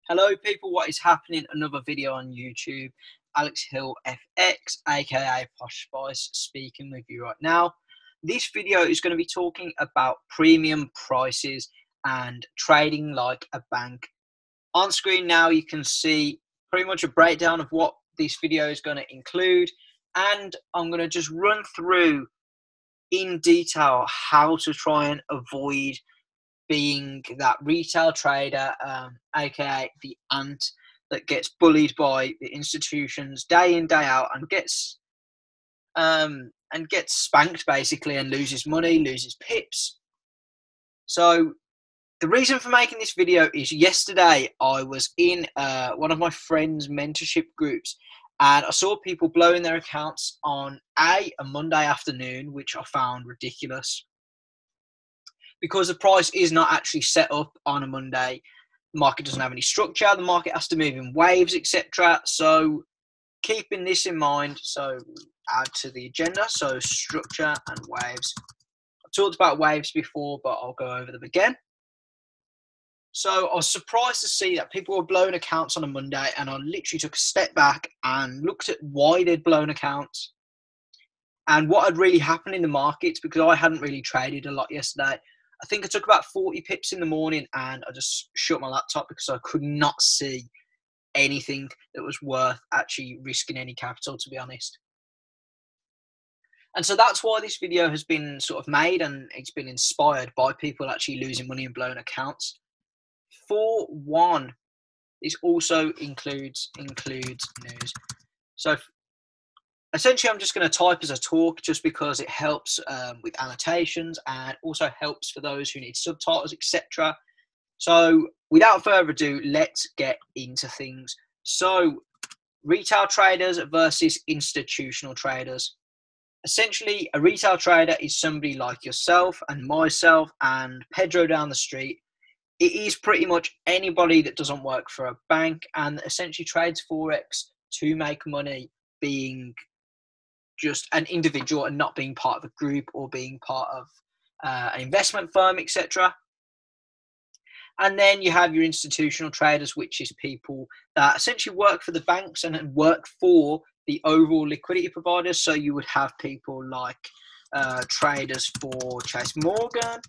Hello people, what is happening? Another video on YouTube. Alex Hill FX, aka Posh Spice, speaking with you right now. This video is going to be talking about premium prices and trading like a bank. On screen now you can see pretty much a breakdown of what this video is going to include, and I'm going to just run through in detail how to try and avoid being that retail trader, aka the ant that gets bullied by the institutions day in day out and gets spanked basically and loses money, loses pips. So the reason for making this video is yesterday I was in one of my friends' mentorship groups, and I saw people blowing their accounts on a Monday afternoon, which I found ridiculous, because the price is not actually set up on a Monday. The market doesn't have any structure. The market has to move in waves, etc. So keeping this in mind, so add to the agenda, so structure and waves. I've talked about waves before, but I'll go over them again. So I was surprised to see that people were blowing accounts on a Monday, and I literally took a step back and looked at why they'd blown accounts and what had really happened in the markets, because I hadn't really traded a lot yesterday. I think I took about 40 pips in the morning and I just shut my laptop because I could not see anything that was worth actually risking any capital, to be honest. And so that's why this video has been sort of made, and it's been inspired by people actually losing money and blowing accounts. For one, this also includes news. So essentially, I'm just going to type as I talk, just because it helps with annotations and also helps for those who need subtitles, etc. So without further ado, let's get into things. So retail traders versus institutional traders. Essentially, a retail trader is somebody like yourself and myself and Pedro down the street. It is pretty much anybody that doesn't work for a bank and essentially trades Forex to make money, being just an individual and not being part of a group or being part of an investment firm, etc. And then you have your institutional traders, which is people that essentially work for the banks and work for the overall liquidity providers. So you would have people like traders for JP Morgan,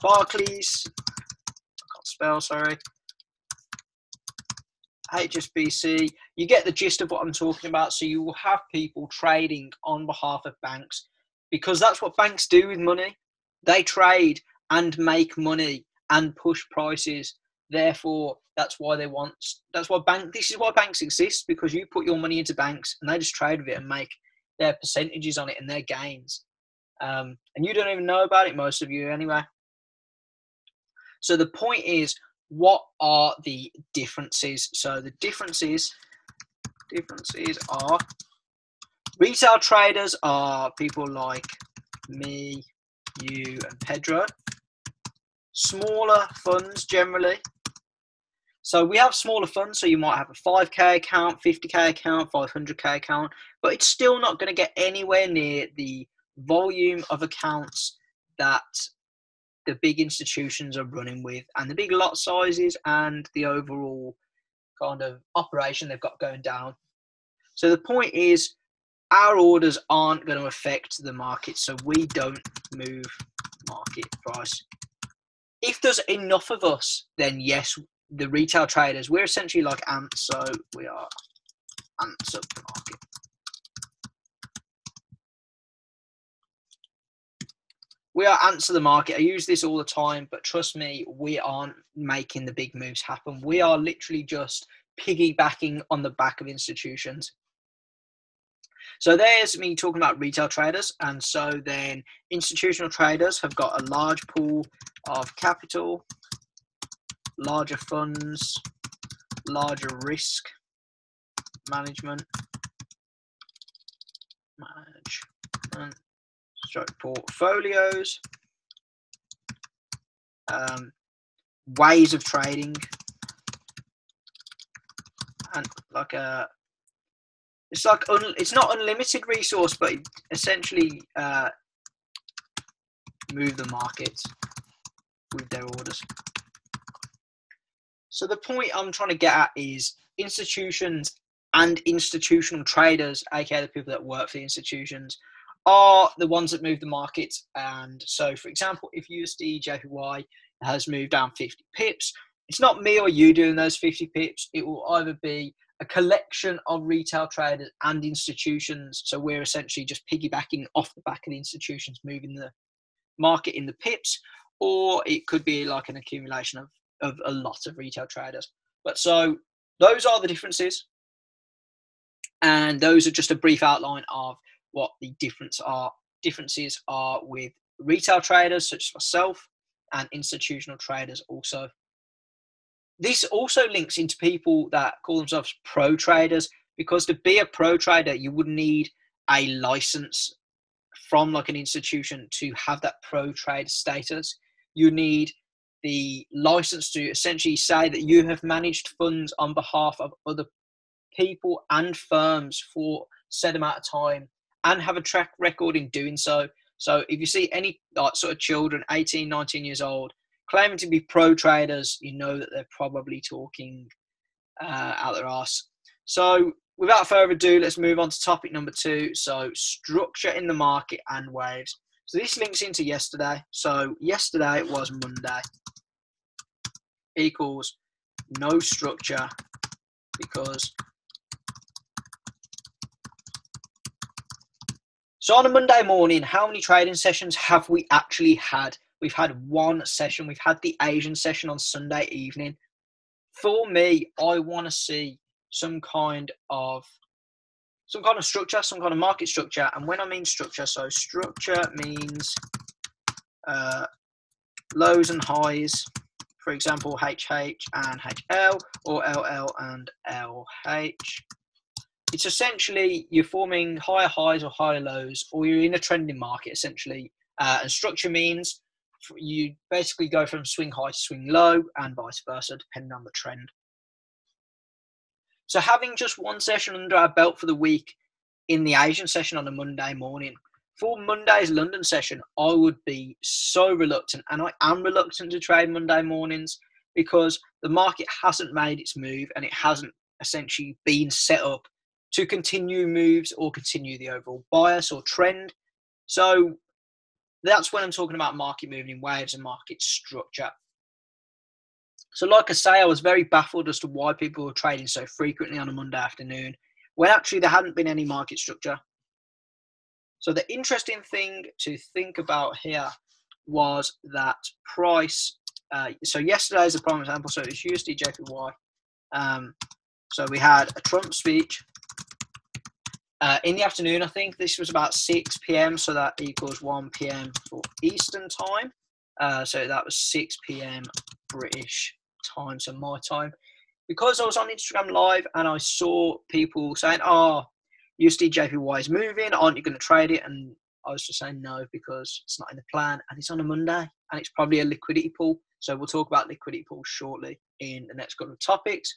Barclays, I can't spell, sorry, HSBC. You get the gist of what I'm talking about. So you will have people trading on behalf of banks, because that's what banks do with money. They trade and make money and push prices. Therefore, this is why banks exist, because you put your money into banks and they just trade with it and make their percentages on it and their gains. And you don't even know about it, most of you anyway. So the point is, what are the differences? So the differences are, retail traders are people like me, you, and Pedro. Smaller funds generally. So we have smaller funds, so you might have a 5k account, 50k account, 500k account, but it's still not going to get anywhere near the volume of accounts that the big institutions are running with, and the big lot sizes and the overall kind of operation they've got going down. So the point is, our orders aren't going to affect the market, so we don't move market price. If there's enough of us, then yes, the retail traders, we're essentially like ants, so we are ants of the market. We are ants of the market. I use this all the time, but trust me, we aren't making the big moves happen. We are literally just piggybacking on the back of institutions. So there's me talking about retail traders. And so then institutional traders have got a large pool of capital, larger funds, larger risk management, portfolios, ways of trading, and it's not unlimited resource, but essentially move the market with their orders. So the point I'm trying to get at is institutions and institutional traders, aka the people that work for the institutions, are the ones that move the market. And so, for example, if USD JPY has moved down 50 pips, it's not me or you doing those 50 pips. It will either be a collection of retail traders and institutions. So we're essentially just piggybacking off the back of the institutions moving the market in the pips, or it could be like an accumulation of a lot of retail traders. But so those are the differences. And those are just a brief outline of what the differences are with retail traders such as myself and institutional traders also. This also links into people that call themselves pro traders, because to be a pro trader, you would need a license from like an institution to have that pro trader status. You need the license to essentially say that you have managed funds on behalf of other people and firms for set amount of time and have a track record in doing so. So if you see any like sort of children 18, 19 years old claiming to be pro traders, you know that they're probably talking out their arse. So without further ado, let's move on to topic number 2. So structure in the market and waves. So this links into yesterday. So yesterday was Monday equals no structure, because so on a Monday morning, how many trading sessions have we actually had? We've had one session. We've had the Asian session on Sunday evening. For me, I want to see some kind of structure, some kind of market structure. And when I mean structure, so structure means lows and highs. For example, HH and HL, or LL and LH. It's essentially you're forming higher highs or higher lows, or you're in a trending market essentially. And structure means you basically go from swing high to swing low and vice versa, depending on the trend. So having just one session under our belt for the week in the Asian session on a Monday morning, for Monday's London session, I would be so reluctant, and I am reluctant to trade Monday mornings because the market hasn't made its move and it hasn't essentially been set up to continue moves or continue the overall bias or trend. So that's when I'm talking about market moving in waves and market structure. So like I say, I was very baffled as to why people were trading so frequently on a Monday afternoon when actually there hadn't been any market structure. So the interesting thing to think about here was that price. So yesterday is a prime example. So it's USD JPY. So we had a Trump speech in the afternoon. I think this was about 6 p.m. So that equals 1 p.m. for Eastern time. So that was 6 p.m. British time, so my time. Because I was on Instagram Live and I saw people saying, "Oh, USD JPY is moving. Aren't you going to trade it?" And I was just saying no, because it's not in the plan and it's on a Monday and it's probably a liquidity pool. So we'll talk about liquidity pools shortly in the next couple of topics.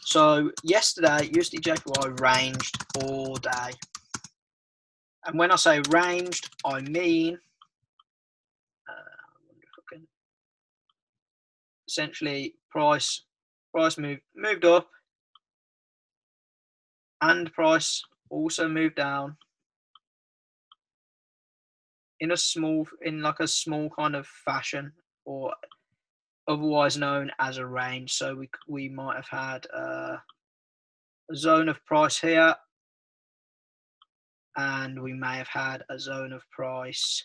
So yesterday, USD JPY ranged all day. And when I say ranged, I mean essentially price moved up and price also moved down in a small kind of fashion, or otherwise known as a range. So we might have had a zone of price here, and we may have had a zone of price.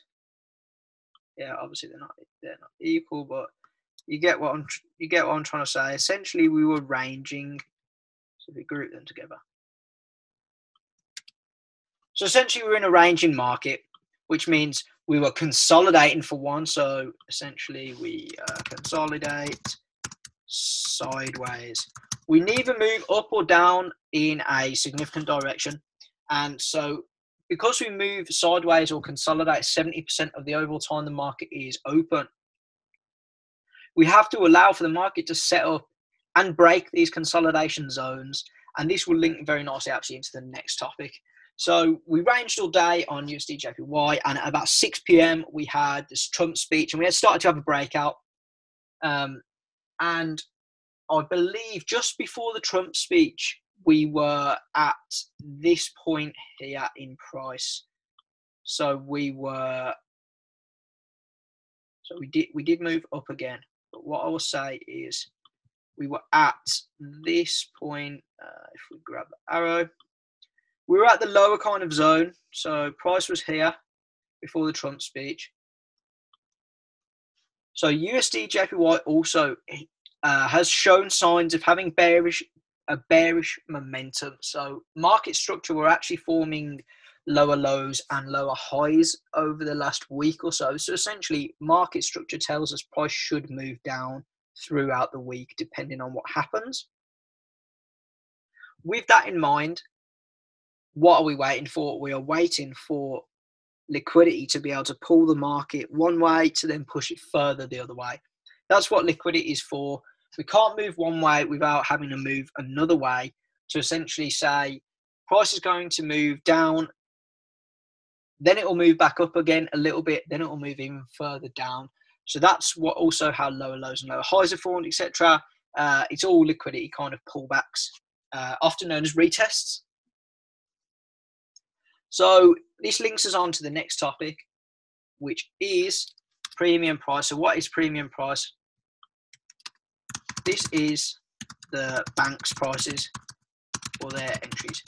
Yeah, obviously they're not equal, but you get what I'm trying to say. Essentially, we were ranging, so we group them together. So essentially, we're in a ranging market, which means we were consolidating for one. So essentially, we consolidate sideways. We neither move up or down in a significant direction, and so because we move sideways or consolidate 70% of the overall time the market is open, we have to allow for the market to set up and break these consolidation zones. And this will link very nicely actually into the next topic. So we ranged all day on USD JPY, and at about 6 p.m. we had this Trump speech, and we had started to have a breakout. And I believe just before the Trump speech, we were at this point here in price. So we did move up again. But what I will say is we were at this point. If we grab the arrow, we were at the lower kind of zone. So price was here before the Trump speech. So USD JPY also has shown signs of having a bearish momentum. So market structure, we're actually forming lower lows and lower highs over the last week or so. So essentially, market structure tells us price should move down throughout the week, depending on what happens. With that in mind, what are we waiting for? We are waiting for liquidity to be able to pull the market one way to then push it further the other way. That's what liquidity is for. We can't move one way without having to move another way to essentially say price is going to move down, then it will move back up again a little bit, then it will move even further down. So that's what also how lower lows and lower highs are formed, etc. It's all liquidity kind of pullbacks, often known as retests. So this links us on to the next topic, which is premium price. So what is premium price? This is the bank's prices for their entries.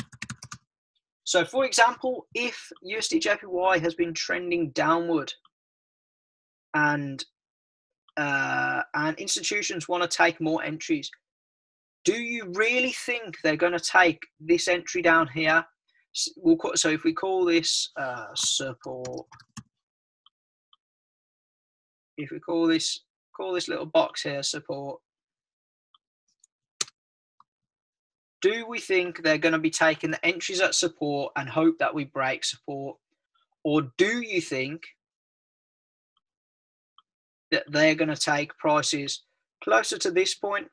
So for example, if USD JPY has been trending downward and institutions want to take more entries, do you really think they're going to take this entry down here? So if we call this support, if we call this little box here support, do we think they're going to be taking the entries at support and hope that we break support? Or do you think that they're going to take prices closer to this point,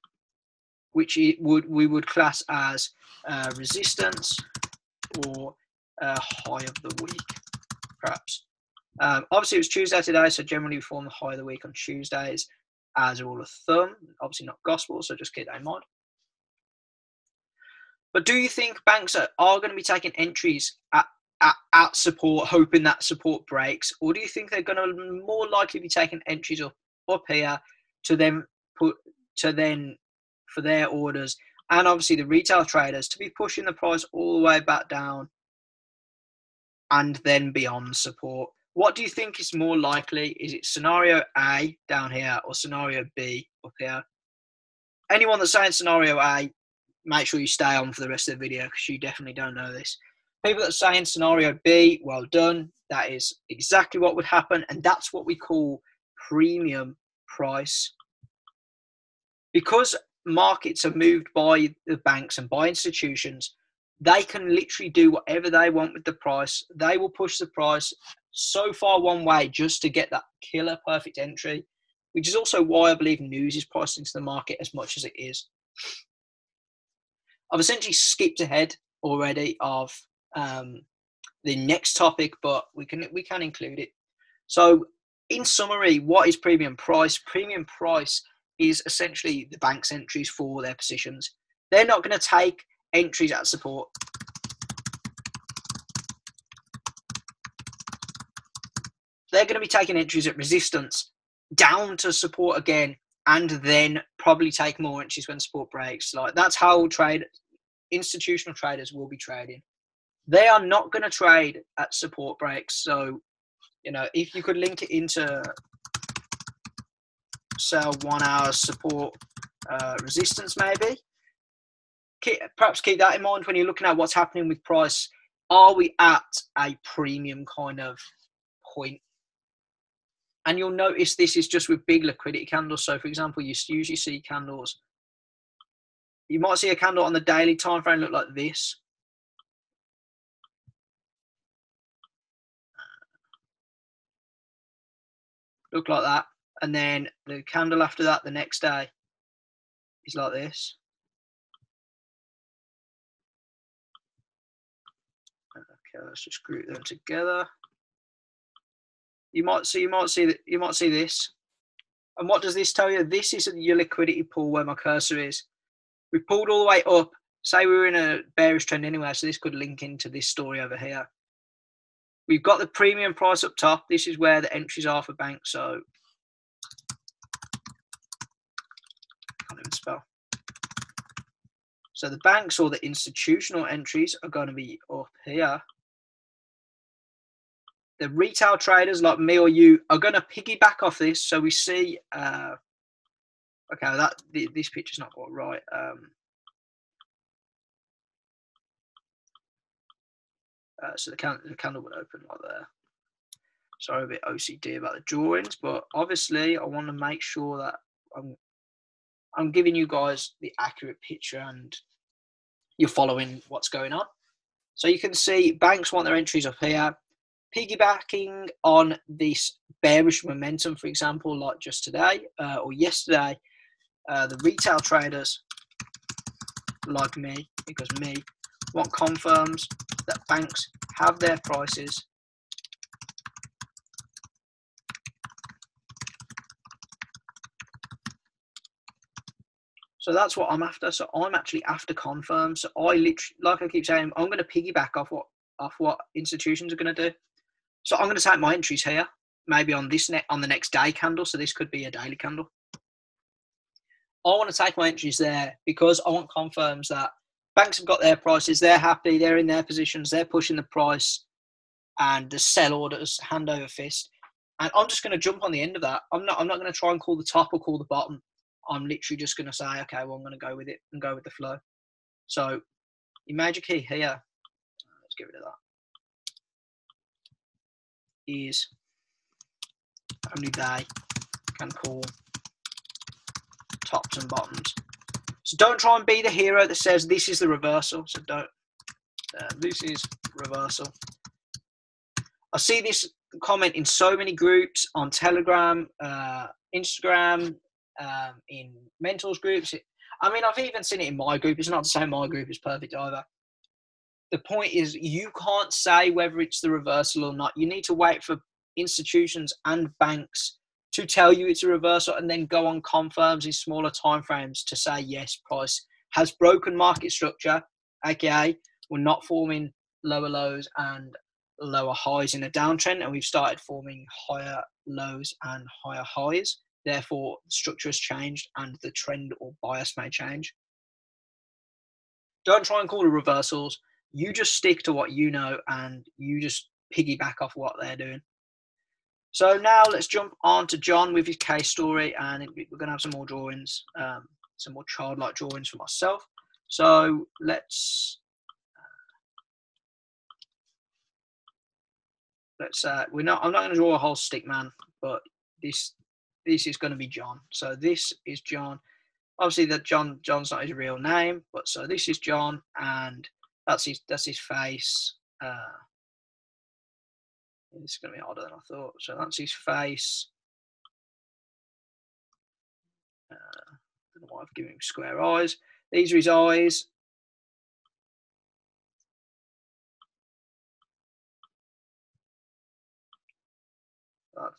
which we would class as resistance or high of the week, perhaps? Obviously, it was Tuesday today, so generally we form the high of the week on Tuesdays as a rule of thumb. Obviously not gospel, so just keep that in mind. But do you think banks are going to be taking entries at support, hoping that support breaks? Or do you think they're going to more likely be taking entries up here to then for their orders, and obviously the retail traders to be pushing the price all the way back down and then beyond support? What do you think is more likely? Is it scenario A down here or scenario B up here? Anyone that's saying scenario A, make sure you stay on for the rest of the video because you definitely don't know this. People that are saying scenario B, well done. That is exactly what would happen, and that's what we call premium price. Because markets are moved by the banks and by institutions, they can literally do whatever they want with the price. They will push the price so far one way just to get that killer perfect entry, which is also why I believe news is priced into the market as much as it is. I've essentially skipped ahead already of the next topic, but we can include it. So in summary, what is premium price? Premium price is essentially the bank's entries for their positions. They're not going to take entries at support. They're going to be taking entries at resistance, down to support again, and then probably take more entries when support breaks. Like that's how institutional traders will be trading. They are not going to trade at support breaks. So, if you could link it into sell 1 hour support resistance, maybe perhaps keep that in mind when you're looking at what's happening with price. Are we at a premium kind of point? And you'll notice this is just with big liquidity candles. So for example, you usually see candles, you might see a candle on the daily time frame look like this. Look like that. And then the candle after that the next day is like this. Okay, let's just group them together. You might see this. And what does this tell you? This is your liquidity pool where my cursor is. We pulled all the way up. Say we were in a bearish trend anyway, so this could link into this story over here. We've got the premium price up top. This is where the entries are for banks. So, can't even spell. So the banks or the institutional entries are going to be up here. The retail traders like me or you are going to piggyback off this. So we see, okay, this picture's not quite right. So the candle would open like there. Sorry, a bit OCD about the drawings, but obviously I want to make sure that I'm giving you guys the accurate picture and you're following what's going on. So you can see banks want their entries up here, piggybacking on this bearish momentum, for example, like just today or yesterday. The retail traders like me, because me, want confirms that banks have their prices so that's what I'm after. So I'm actually after confirm. So I literally, like I keep saying, I'm going to piggyback off what institutions are going to do. So I'm going to take my entries here, maybe on the next day candle. So this could be a daily candle. I want to take my entries there because I want confirms that banks have got their prices, they're happy, they're in their positions, they're pushing the price, and the sell orders hand over fist. And I'm just going to jump on the end of that. I'm not going to try and call the top or call the bottom. I'm literally just going to say, okay, well, I'm going to go with it and go with the flow. So your major key here, let's get rid of that, is only they can call tops and bottoms. So don't try and be the hero that says this is the reversal. So don't, this is reversal. I see this comment in so many groups on Telegram, Instagram, in mentors groups. I mean, I've even seen it in my group. It's not to say my group is perfect either. The point is you can't say whether it's the reversal or not. You need to wait for institutions and banks to tell you it's a reversal and then go on confirms in smaller time frames to say, yes, price has broken market structure, aka we're not forming lower lows and lower highs in a downtrend, and we've started forming higher lows and higher highs. Therefore, the structure has changed and the trend or bias may change. Don't try and call the reversals. You just stick to what you know and you just piggyback off what they're doing. So now let's jump on to John with his case story, and we're going to have some more drawings, some more childlike drawings for myself. So let's I'm not going to draw a whole stick man, but this is going to be John. So this is John. Obviously that John's not his real name, but so this is John, and that's his face. It's going to be harder than I thought. So that's his face. I don't know why I've given him square eyes. These are his eyes.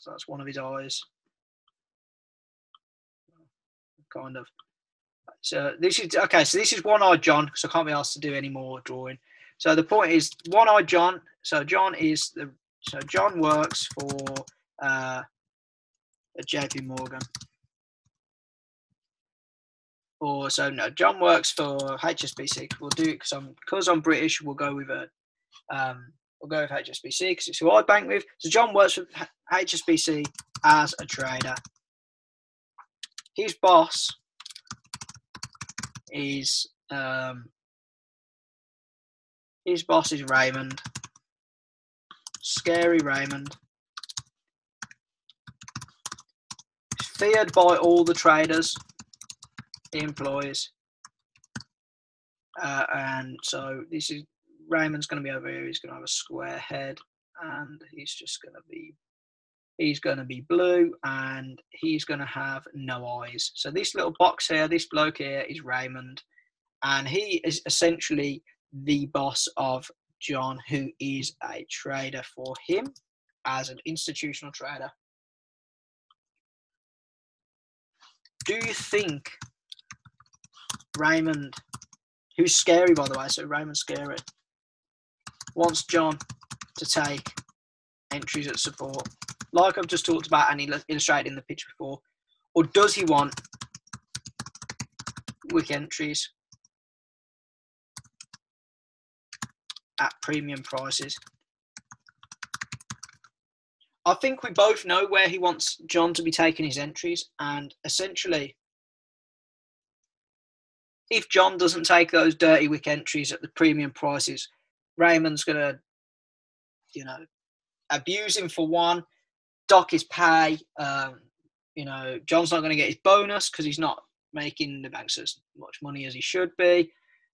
That's one of his eyes. Kind of. So this is okay. So this is one-eyed John, because I can't be asked to do any more drawing. So the point is one-eyed John. So John works for JP Morgan. John works for HSBC. We'll do it because I'm British. We'll go with HSBC because it's who I bank with. So John works for HSBC as a trader. His boss is Raymond. Scary Raymond. He's feared by all the traders he employs. And so this is Raymond's going to be over here. He's going to have a square head, and he's going to be blue, and he's going to have no eyes. So this little box here, this bloke here is Raymond, and he is essentially the boss of John, who is a trader for him as an institutional trader. do you think Raymond, who's scary by the way, so Raymond's scary, wants John to take entries at support, like I've just talked about and illustrated in the pitch before, or does he want wick entries at premium prices? I think we both know where he wants John to be taking his entries, and essentially, if John doesn't take those dirty wick entries at the premium prices, Raymond's going to, abuse him for one, dock his pay. John's not going to get his bonus because he's not making the banks as much money as he should be.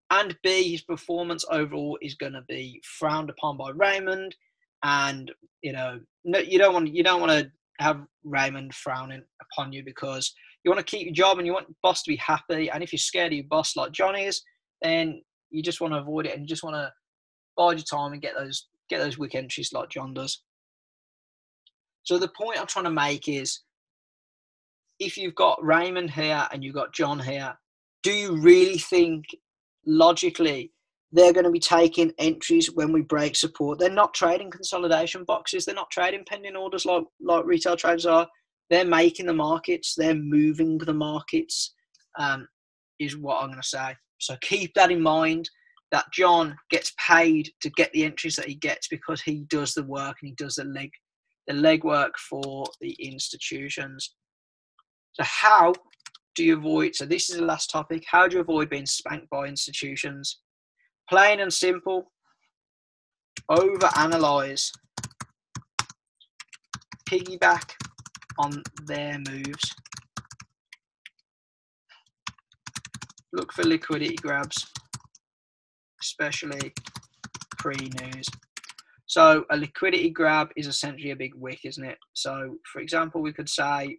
And B, his performance overall is going to be frowned upon by Raymond. And you don't want to have Raymond frowning upon you, because you want to keep your job and you want your boss to be happy. And if you're scared of your boss like John is, then you just want to avoid it and you just want to bide your time and get those wick entries like John does. So the point I'm trying to make is, if you've got Raymond here and you've got John here, do you really think logically they're going to be taking entries when we break support? They're not trading consolidation boxes. They're not trading pending orders like retail traders are. They're making the markets. They're moving the markets, is what I'm going to say. So keep that in mind, that John gets paid to get the entries that he gets because he does the work and he does the legwork for the institutions. So how do you avoid, so this is the last topic, how do you avoid being spanked by institutions? Plain and simple, overanalyze, piggyback on their moves, look for liquidity grabs, especially pre-news. So a liquidity grab is essentially a big wick, isn't it? So for example, we could say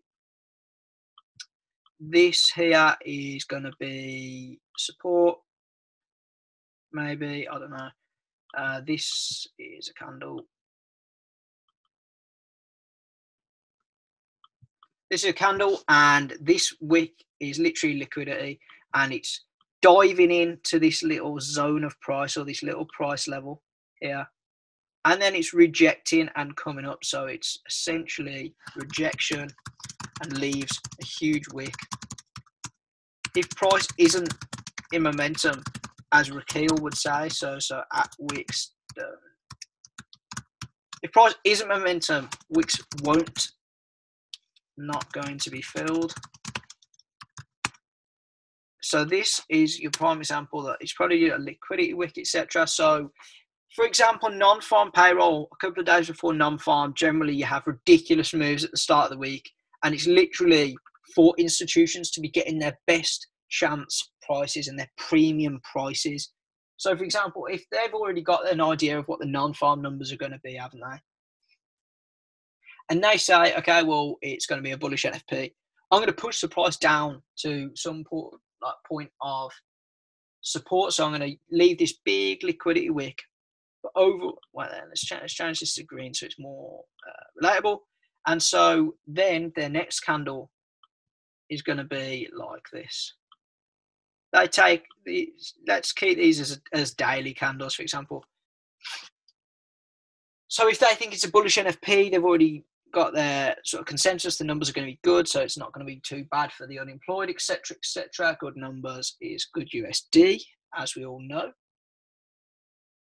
this here is going to be support, maybe, I don't know. This is a candle. This is a candle, and this wick is literally liquidity, and it's diving into this little zone of price, or this little price level here, and then it's rejecting and coming up. So it's essentially rejection and leaves a huge wick. If price isn't in momentum, as Raquel would say, so at wicks, if price isn't momentum, wicks not going to be filled. So this is your prime example that it's probably a liquidity wick, etc. So for example, non-farm payroll, a couple of days before non-farm, generally you have ridiculous moves at the start of the week, and it's literally for institutions to be getting their best chance prices and their premium prices. So for example, if they've already got an idea of what the non-farm numbers are going to be, haven't they? And they say, okay, well, it's going to be a bullish NFP. I'm going to push the price down to some point of support. So I'm going to leave this big liquidity wick. But let's change this to green so it's more relatable. And so then their next candle is going to be like this. They take these, let's keep these as daily candles, for example. So if they think it's a bullish NFP, they've already got their sort of consensus, the numbers are going to be good, so it's not going to be too bad for the unemployed, etc., etc. Good numbers is good USD, as we all know.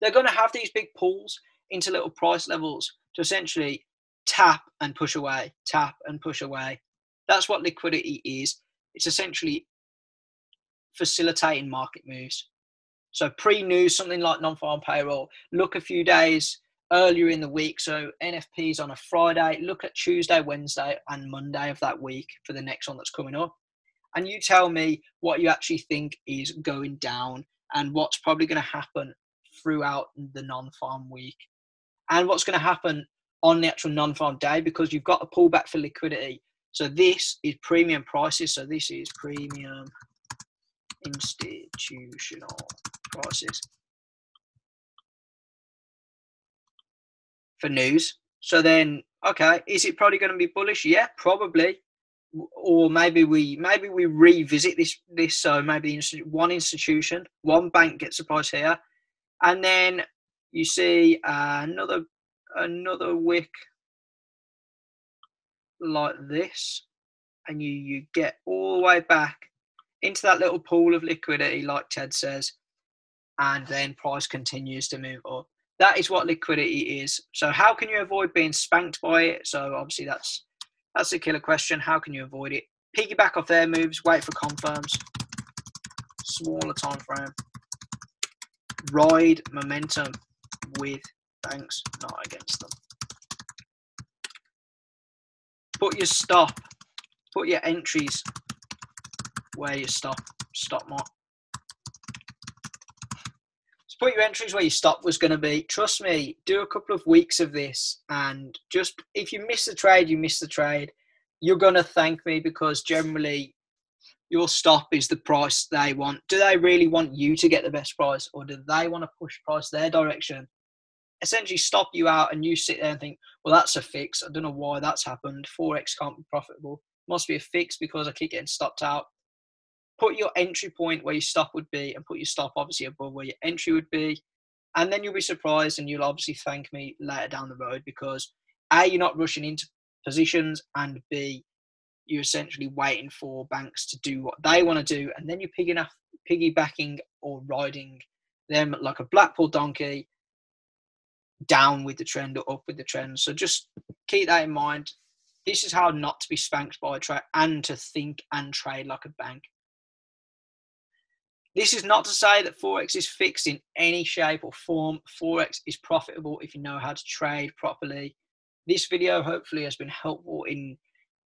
They're going to have these big pulls into little price levels to essentially tap and push away, tap and push away. That's what liquidity is. It's essentially facilitating market moves. So pre-news, something like non-farm payroll, look a few days earlier in the week. So NFPs on a Friday, look at Tuesday, Wednesday, and Monday of that week for the next one that's coming up. And you tell me what you actually think is going down and what's probably going to happen throughout the non-farm week and what's going to happen on the actual non-farm day, because you've got a pullback for liquidity. So this is premium prices. So this is premium institutional prices for news. So then, okay, is it probably going to be bullish? Yeah, probably. or maybe we revisit this. So maybe one institution, one bank gets the price here, and then you see another wick like this, and you get all the way back into that little pool of liquidity, like Ted says, and then price continues to move up. That is what liquidity is. So how can you avoid being spanked by it? So obviously that's a killer question. How can you avoid it? Piggyback off their moves, wait for confirms, smaller time frame, ride momentum with banks, not against them. Put your stop, put your entries where your stop mark. So put your entries where your stop was going to be. Trust me, do a couple of weeks of this, and just if you miss the trade, you miss the trade. You're going to thank me, because generally your stop is the price they want. Do they really want you to get the best price, or do they want to push price their direction? Essentially stop you out, and you sit there and think, well, that's a fix. I don't know why that's happened. Forex can't be profitable. Must be a fix because I keep getting stopped out. Put your entry point where your stop would be, and put your stop obviously above where your entry would be. And then you'll be surprised, and you'll obviously thank me later down the road, because A, you're not rushing into positions, and B, you're essentially waiting for banks to do what they want to do, and then you're piggybacking or riding them like a Blackpool donkey, down with the trend or up with the trend. So just keep that in mind. This is how not to be spanked by a trade, and to think and trade like a bank. This is not to say that Forex is fixed in any shape or form. Forex is profitable if you know how to trade properly. This video hopefully has been helpful in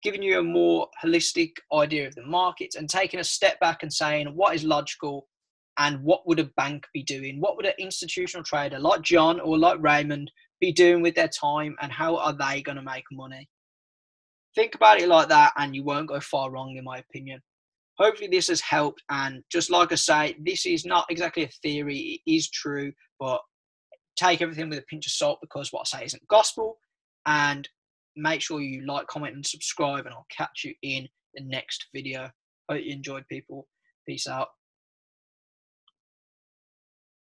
giving you a more holistic idea of the markets, and taking a step back and saying what is logical and what would a bank be doing? What would an institutional trader like John or like Raymond be doing with their time, and how are they going to make money? Think about it like that, and you won't go far wrong, in my opinion. Hopefully this has helped, and just like I say, this is not exactly a theory. It is true, but take everything with a pinch of salt, because what I say isn't gospel. And make sure you like, comment, and subscribe, and I'll catch you in the next video. Hope you enjoyed, people. Peace out.